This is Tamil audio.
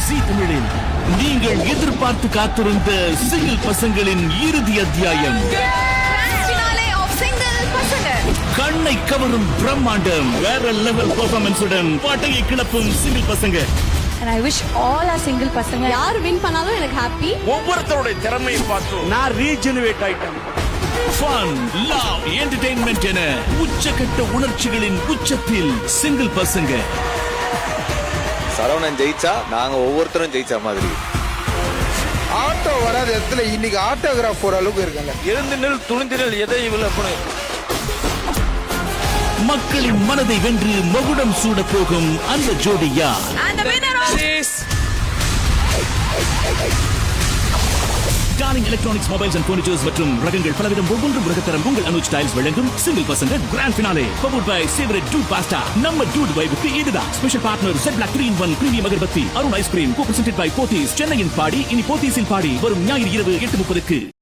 ஜீ தமிழில் நீங்கள் எதிர்பார்த்து காத்திருந்த சிங்கிள் பசங்களின் இறுதி அத்தியாயம். கண்ணை கவரும் பிரம்மாண்டம், வேற லெவல் பெர்ஃபார்மன்ஸுடன் பாட்டையை கிளப்பும் சிங்கிள் பசங்க. And I wish all our single பசங்க யார் வின் பண்ணாலும் எனக்கு ஹாப்பி. ஒவ்வொருத்தரோட திறமையை பார்த்து நான் ரீஜெனரேட் ஆயிட்டேன். ஃபன், லவ், என்டர்டெயின்மெண்ட் என உச்சக்கட்ட உணர்ச்சிகளின் உச்சத்தில் சிங்கிள் பசங்க. சரவணன் ஜெயிச்சா நாங்க ஒவ்வொருத்தரும் ஜெயிச்ச மாதிரி. ஆட்டோ வராத இடத்துல இன்னைக்கு ஆட்டோகிராஃப் போற அளவுக்கு இருக்காங்க. எழுந்து நில், துணிந்து நில், எதை விளக்கணும். மக்களின் மனதை வென்று மகுடம் சூட போகும் அந்த ஜோடியா. Darling electronics, mobiles and furnitures மற்றும் ரகங்கள் பலவிதம் ஒவ்வொன்றும் உலகத்தரம் உங்கள் அனுஜ் ஸ்டைல்ஸ் வழங்கும் single Pasanga grand finale powered by சேவரட் டூட் பாஸ்தா. நம்ம டூட் வைபுக்கு இதுதான் special partner. Zed Black 3-in-1 premium agarbatti, Arun ice cream, co presented by Pothys. சென்னையின் பாடி இனி போத்தீஸில் பாடி வரும் ஞாயிறு இரவு 8:30.